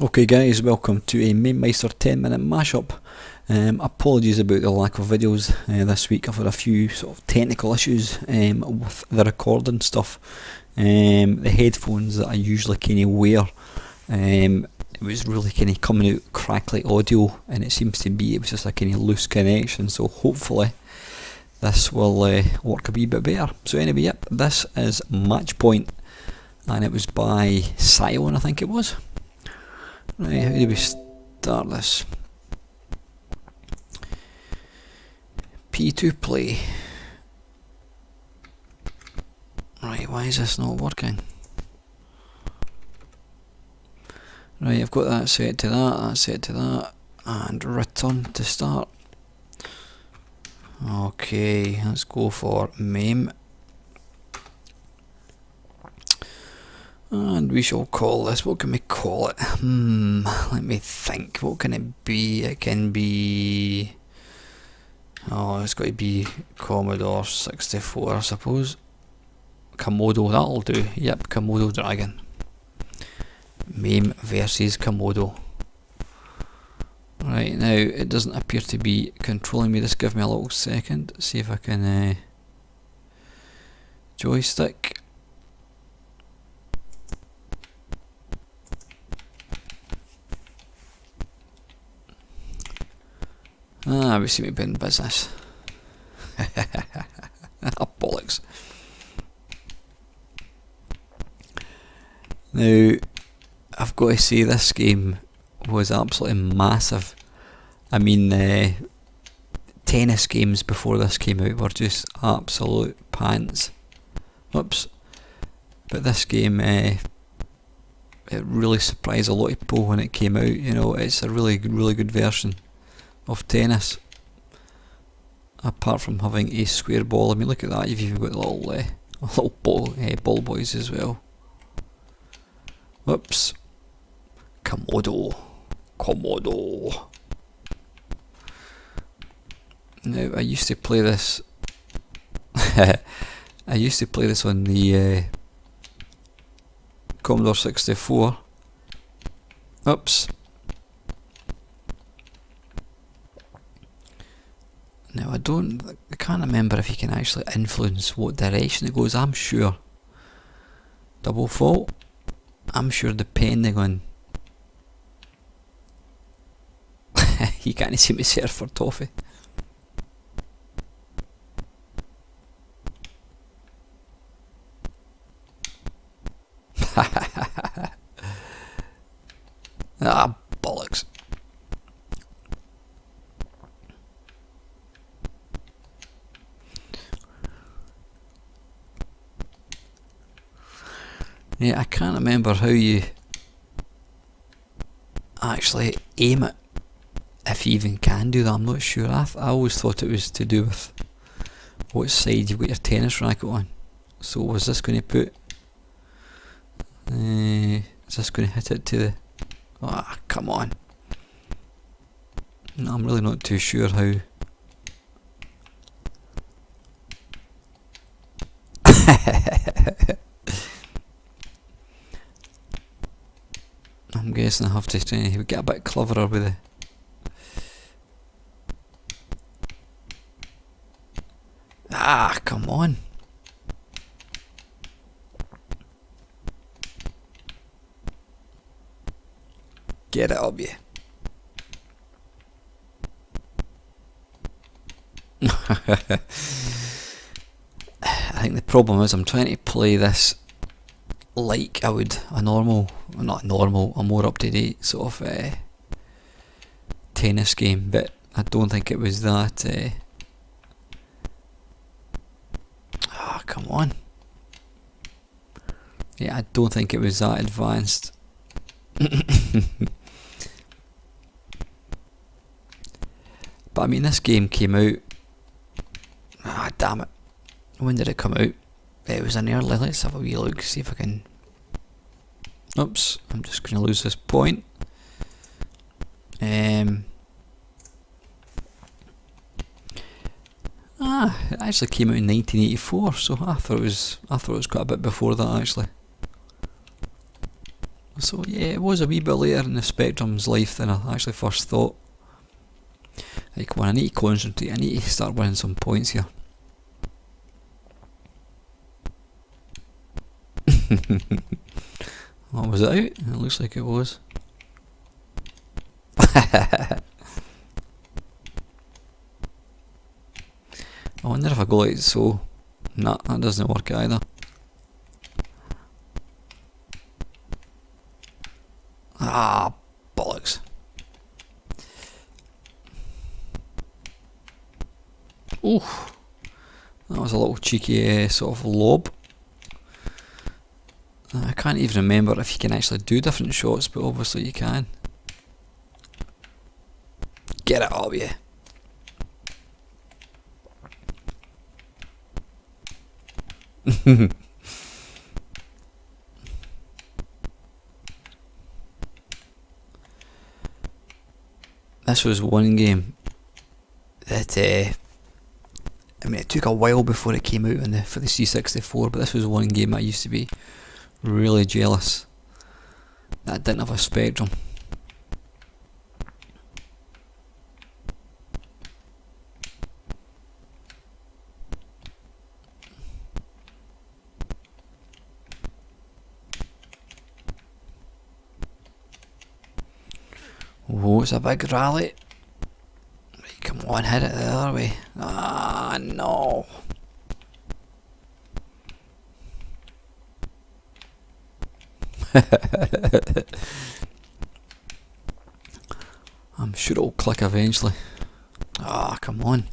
Okay guys, welcome to a Mamemeister 10-minute mashup. Apologies about the lack of videos this week. I've had a few sort of technical issues with the recording stuff. The headphones that I usually kind of wear, it was really kind of coming out crackly audio, and it seems to be it was just a kind of loose connection, so hopefully this will work a wee bit better. So anyway, yep, this is Matchpoint, and it was by Psion, I think it was. Right, how do we start this? P2 play. Right, why is this not working? Right, I've got that set to that set to that, and return to start. Okay, let's go for Mame. And we shall call this, what can we call it? Let me think, what can it be? It can be... oh, it's got to be Commodore 64, I suppose. Komodo, that'll do. Yep, Komodo Dragon. Mame versus Komodo. Right, now it doesn't appear to be controlling me. Just give me a little second, see if I can joystick. We seem to be in business. Bollocks. Now, I've got to say this game was absolutely massive. I mean, tennis games before this came out were just absolute pants. Oops. But this game, it really surprised a lot of people when it came out. You know, it's a really good version of tennis. Apart from having a square ball, I mean, look at that. You've even got little ball boys as well. Whoops. Komodo. Now, I used to play this. I used to play this on the Commodore 64. Oops. Now I can't remember if you can actually influence what direction it goes. I'm sure. Double fault. I'm sure depending on... you can't see me surf for toffee. Ah, bollocks. Yeah, I can't remember how you actually aim it, if you even can do that. I'm not sure. I always thought it was to do with what side you've got your tennis racket on. So was this going to put... is this going to hit it to the... ah, come on. No, I'm really not too sure how... I'm guessing I have to get a bit cleverer with it. Ah, come on. Get it up, you. I think the problem is I'm trying to play this like I would a normal, not normal, a more up to date sort of tennis game, but I don't think it was that. Ah, come on. Yeah, I don't think it was that advanced. But I mean, this game came out. Ah, damn it. When did it come out? It was in early. Let's have a wee look, see if I can... oops, I'm just going to lose this point. It actually came out in 1984, so I thought it was quite a bit before that actually. So yeah, it was a wee bit later in the Spectrum's life than I actually first thought. Like, come on, I need to concentrate, I need to start winning some points here. Oh, was it out? It looks like it was. I wonder if I go like so. Nah, that doesn't work either. Ah, bollocks. Ooh, that was a little cheeky sort of lob. I can't even remember if you can actually do different shots, but obviously you can. Get it up, yeah. This was one game that I mean, it took a while before it came out for the C64, but this was one game I used to be really jealous that I didn't have a Spectrum. Oh, it's a big rally. Right, come on, hit it the other way. Ah, no. I'm sure it'll click eventually. Ah, come on.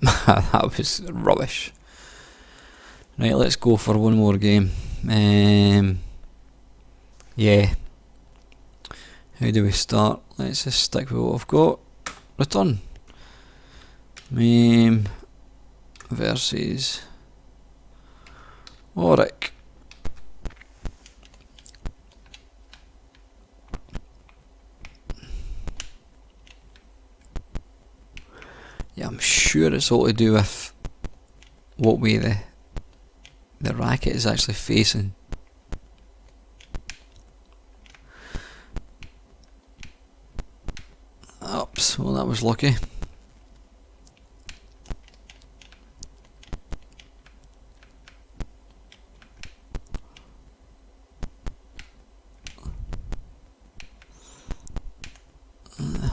That was rubbish. Right, let's go for one more game. Yeah. How do we start? Let's just stick with what I've got. Return. Mame versus Auric. Yeah, I'm sure it's all to do with what way the racket is actually facing. Oops, well that was lucky.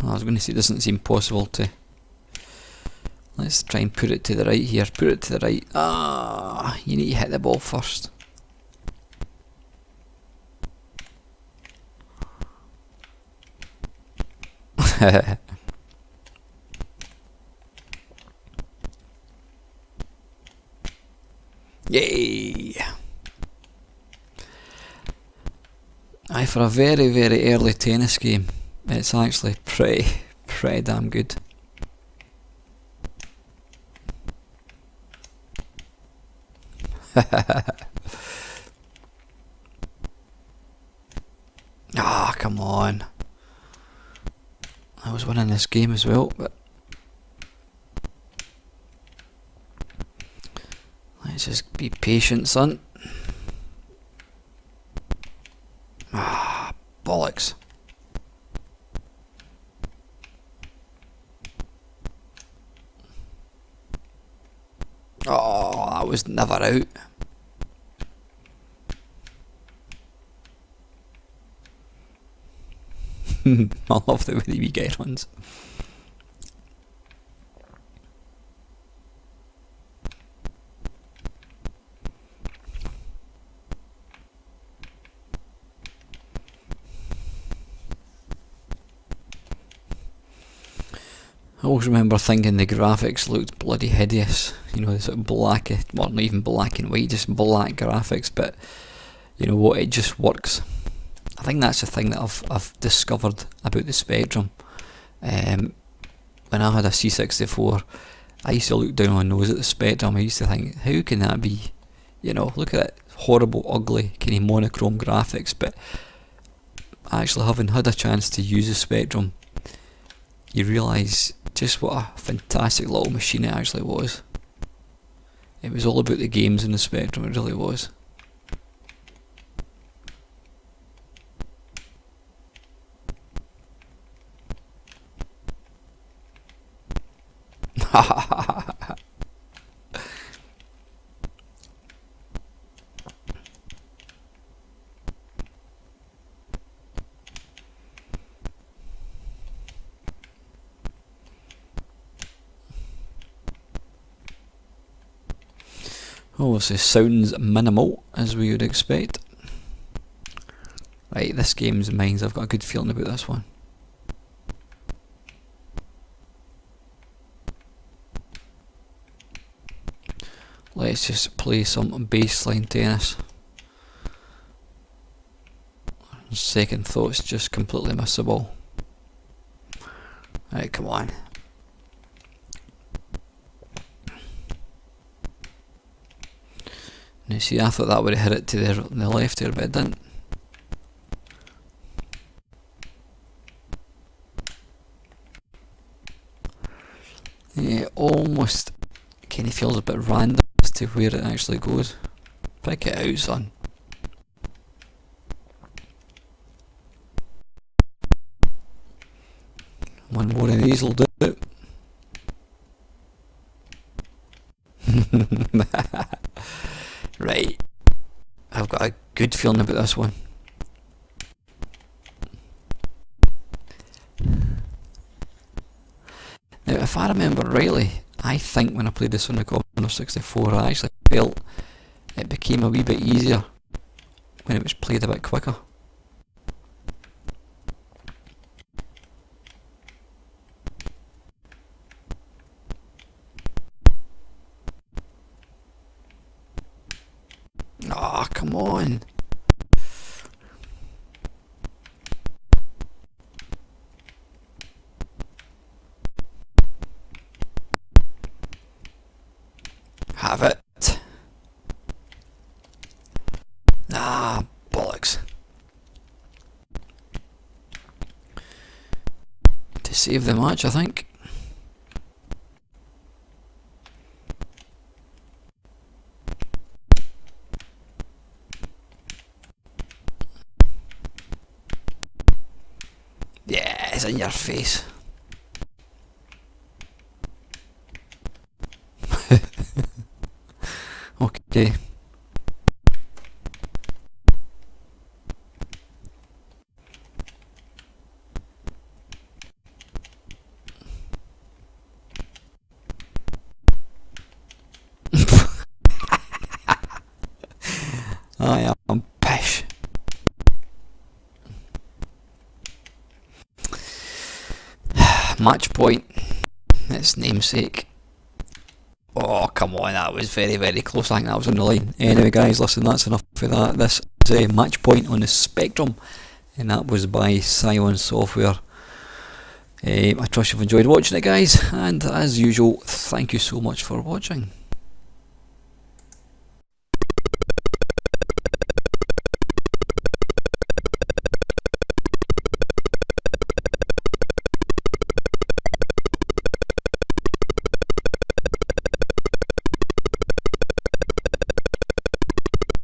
I was going to say it doesn't seem possible to. Let's try and put it to the right here. Put it to the right. Ah, you need to hit the ball first. Yay! Aye, for a very, very early tennis game, it's actually pretty damn good. Ah, come on. I was winning this game as well, but let's just be patient, son. Ah, bollocks. Oh, that was never out. I love the way the wee guy runs. I always remember thinking the graphics looked bloody hideous. You know, the sort of black, well, not even black and white, just black graphics. But you know what? It just works. I think that's the thing that I've discovered about the Spectrum. When I had a C64, I used to look down my nose at the Spectrum. I used to think, how can that be? You know, look at that horrible, ugly, kind of monochrome graphics. But actually having had a chance to use the Spectrum, you realise just what a fantastic little machine it actually was. It was all about the games in the Spectrum, it really was. Obviously sounds minimal, as we would expect. Right, this game's mine, I've got a good feeling about this one. Let's just play some baseline tennis. Second thoughts just completely miss the ball. Right, come on. Now see, I thought that would have hit it to the left there, but it didn't. Yeah, almost kind of feels a bit random as to where it actually goes. Pick it out, son. One more of these will do it. Right, I've got a good feeling about this one. Now, if I remember rightly, I think when I played this on the Commodore 64, I actually felt it became a wee bit easier when it was played a bit quicker. Ah, oh, come on. Have it. Ah, bollocks. To save the match, I think. Yeah, it's in your face. Okay. I am pish. Matchpoint, its namesake. Oh, come on, that was very, very close. I think that was on the line. Anyway, guys, listen, that's enough for that. This is Matchpoint on the Spectrum, and that was by Psion Software. I trust you've enjoyed watching it, guys, and as usual, thank you so much for watching.